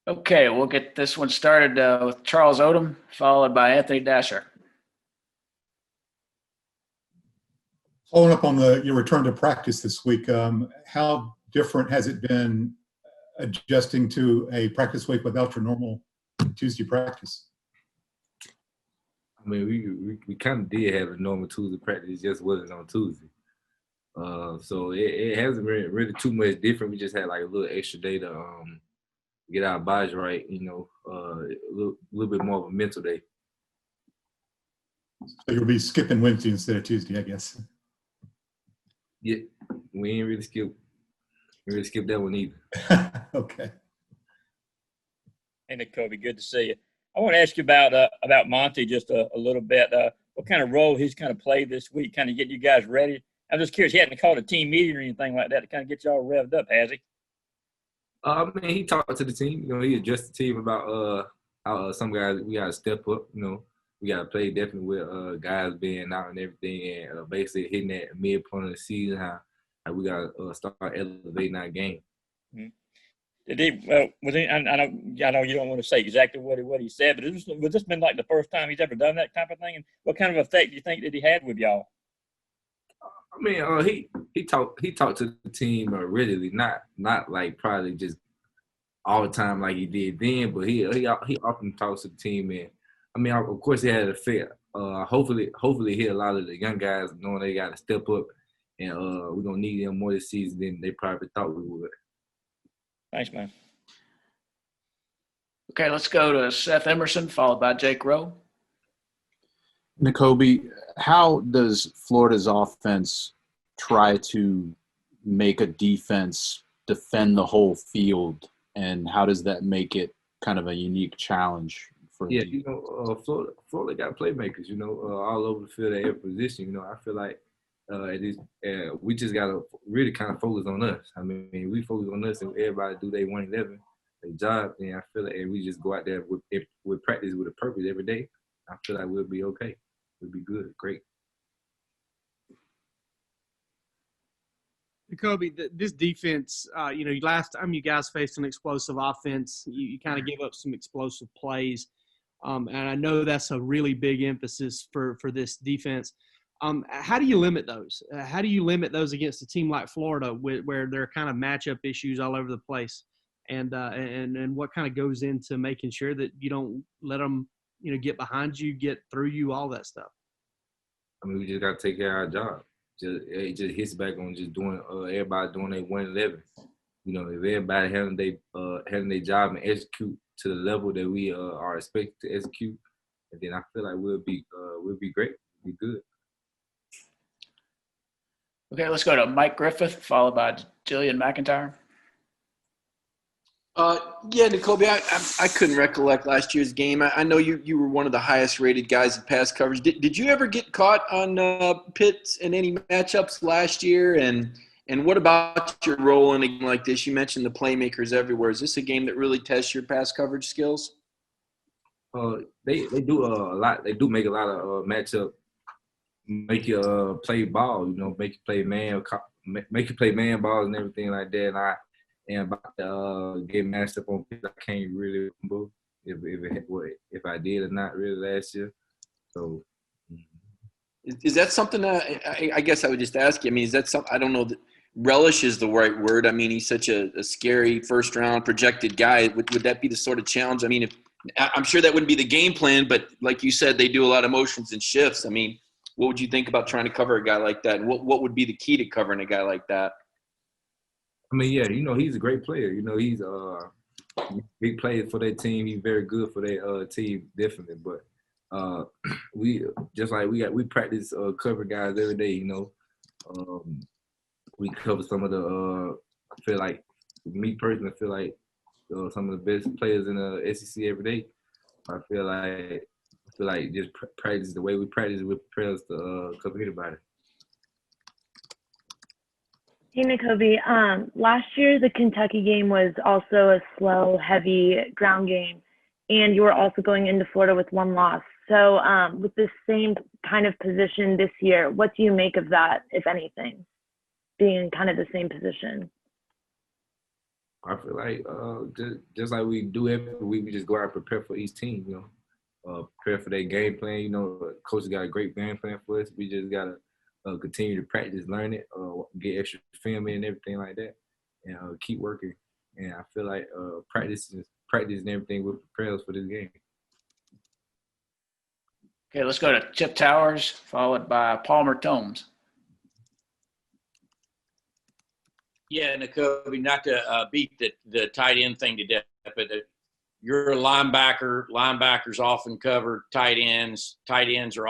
Okay, we'll get this one started with Charles Odom, followed by Anthony Dasher. Following up on your return to practice this week, how different has it been adjusting to a practice week without your normal Tuesday practice? I mean, we kind of did have a normal Tuesday practice, it just wasn't on Tuesday. So it hasn't been really too much different. We just had like a little extra day to get our bodies right, a little bit more of a mental day. So you'll be skipping Wednesday instead of Tuesday, I guess. Yeah, we ain't really skip that one either. Okay. Hey, Nakobe, good to see you. I want to ask you about Monty just a little bit. What kind of role he's kind of played this week, kind of getting you guys ready? I'm just curious. He hadn't called a team meeting or anything like that to kind of get you all revved up, has he? I mean, he talked to the team. He addressed the team about how some guys we got to step up. We got to play definitely with guys being out and everything, and basically hitting that midpoint of the season. How we got to start elevating our game. Mm-hmm. Did he? Well, I know you don't want to say exactly what he said, but was this been like the first time he's ever done that type of thing? And what kind of effect do you think that he had with y'all? I mean, he talked to the team readily, not like probably just all the time like he did then, but he often talks to the team, and I mean, of course, he had an effect. Hopefully, he a lot of the young guys knowing they got to step up, and we're gonna need them more this season than they probably thought we would. Thanks, man. Okay, let's go to Seth Emerson, followed by Jake Rowe. Nakobe, how does Florida's offense try to make a defense defend the whole field, and how does that make it kind of a unique challenge for? Yeah, Florida got playmakers, all over the field at every position. I feel like we just gotta really kind of focus on us. I mean, we focus on us, and everybody do their 111, their job. And I feel like, and we just go out there with practice with a purpose every day. I feel like we'll be okay. We'll be good, great. Jacoby, this defense, last time you guys faced an explosive offense, you kind of gave up some explosive plays. And I know that's a really big emphasis for this defense. How do you limit those? How do you limit those against a team like Florida where there are kind of matchup issues all over the place? And what kind of goes into making sure that you don't let them, get behind you, get through you, all that stuff? I mean, we just got to take care of our job. It just hits back on just doing everybody doing their 111. If everybody having their job and execute to the level that we are expected to execute, and then I feel like we'll be great, we'll be good. Okay, let's go to Mike Griffith, followed by Jillian McIntyre. Yeah, Nakobe, I couldn't recollect last year's game. I know you were one of the highest rated guys in pass coverage. Did you ever get caught on Pitts in any matchups last year? And what about your role in a game like this? You mentioned the playmakers everywhere. Is this a game that really tests your pass coverage skills? They do a lot. They do make a lot of matchup, make you play ball. Make you play man balls and everything like that. And about to get matched up on pitch, I can't really remember if I did or not really last year. So, is that something that I guess I would just ask you? I mean, is that something I don't know that relish is the right word? I mean, he's such a scary first round projected guy. Would that be the sort of challenge? I mean, I'm sure that wouldn't be the game plan, but like you said, they do a lot of motions and shifts. I mean, what would you think about trying to cover a guy like that? And what would be the key to covering a guy like that? I mean, yeah, he's a great player. He plays for their team. He's very good for their team, definitely. But we practice cover guys every day. We cover some of the. I feel like me personally, I feel like some of the best players in the SEC every day. I feel like just practice the way we practice with prayers to cover anybody. Hey, Nakobe. Last year, the Kentucky game was also a slow, heavy ground game, and you were also going into Florida with one loss. So with the same kind of position this year, what do you make of that, if anything, being in kind of the same position? I feel like just like we do every week, we just go out and prepare for each team. Prepare for their game plan. Coach got a great game plan for us. We just gotta continue to practice, learn it, get extra film in and everything like that, and keep working. And I feel like practice and everything will prepare us for this game. Okay, let's go to Chip Towers, followed by Palmer Tomes. Yeah, Nakobe, not to beat the tight end thing to death, but you're a linebacker. Linebackers often cover tight ends. Tight ends are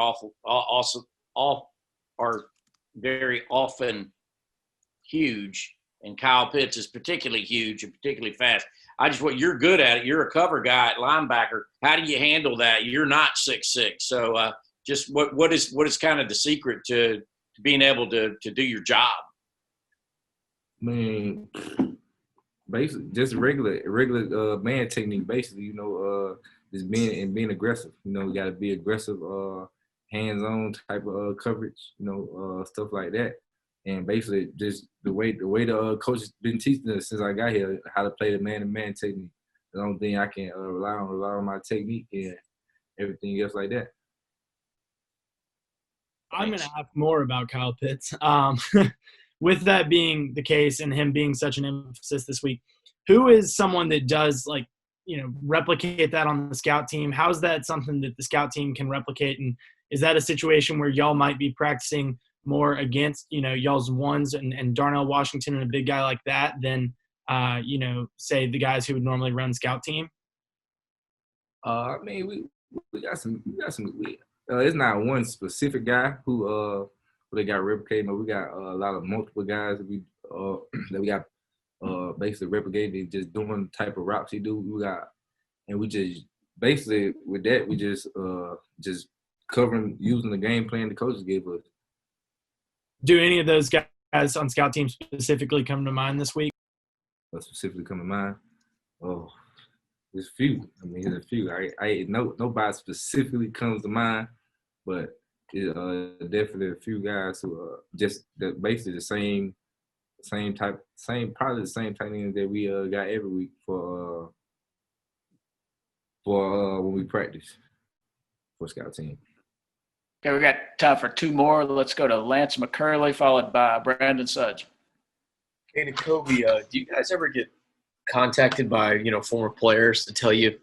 are very often huge, and Kyle Pitts is particularly huge and particularly fast. You're good at it. You're a cover guy at linebacker. How do you handle that? You're not 6'6", so just what is kind of the secret to being able to do your job? I mean, basically just regular man technique. Basically, just being aggressive. We got to be aggressive, hands-on type of coverage. Stuff like that. And basically, just the way the coach has been teaching us since I got here, how to play the man-to-man technique. The only thing I can rely on my technique and everything else like that. I'm going to ask more about Kyle Pitts. With that being the case and him being such an emphasis this week, who is someone that does replicate that on the scout team? How is that something that the scout team can replicate? And is that a situation where y'all might be practicing more against, y'all's ones and Darnell Washington and a big guy like that than, say the guys who would normally run scout team? I mean, we got some. It's not one specific guy who they got replicated. But we got a lot of multiple guys that we got basically replicated, just doing the type of routes he do. We just basically with that we just covering using the game plan the coaches gave us. Do any of those guys on scout team specifically come to mind this week? Specifically come to mind? Oh, there's a few. I mean, there's a few. Nobody specifically comes to mind, but definitely a few guys who are basically the same probably the same tight end that we got every week for when we practice for scout team. Okay, we got time for two more. Let's go to Lance McCurley, followed by Brandon Sudge. Hey, Nakobe, do you guys ever get contacted by, former players to tell you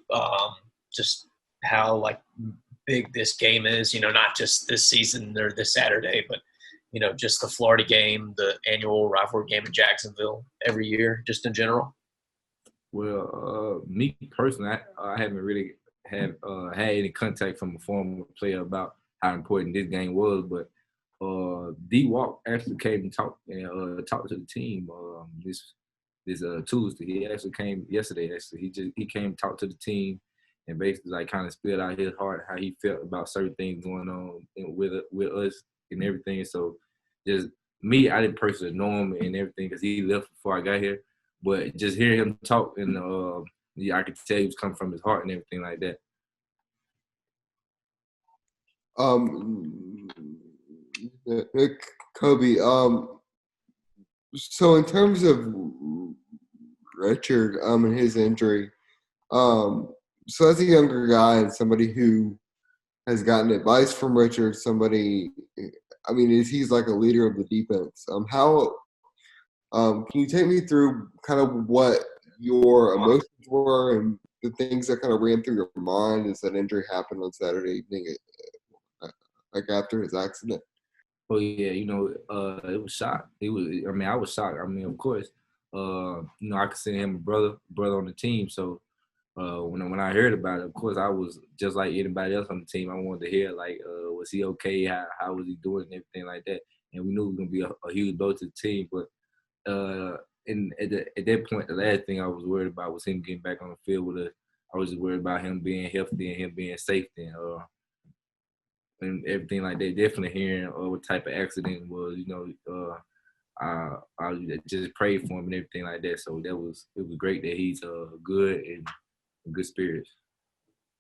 just how, big this game is, not just this season or this Saturday, but, just the Florida game, the annual rivalry game in Jacksonville every year, just in general? Well, me personally, I haven't really had any contact from a former player about how important this game was, but D-Walk actually came and talked to the team this Tuesday. He actually came yesterday. Actually, he came and talked to the team and basically kind of spilled out his heart how he felt about certain things going on with us and everything. So just me, I didn't personally know him and everything because he left before I got here, but just hearing him talk and I could tell he was coming from his heart and everything like that. Kobe, so in terms of Richard and his injury, so as a younger guy and somebody who has gotten advice from Richard, he's like a leader of the defense. Can you take me through kind of what your emotions were and the things that kind of ran through your mind as that injury happened on Saturday evening, after his accident? Oh yeah, it was shocked. I was shocked. I mean, of course, I consider him a brother on the team. So when I heard about it, of course, I was just like anybody else on the team. I wanted to hear was he okay? How was he doing and everything like that. And we knew it was gonna be a huge blow to the team. But at that point, the last thing I was worried about was him getting back on the field with us. I was just worried about him being healthy and him being safe and everything like that. Definitely hearing what type of accident it was, I just prayed for him and everything like that. So it was great that he's good and in good spirits.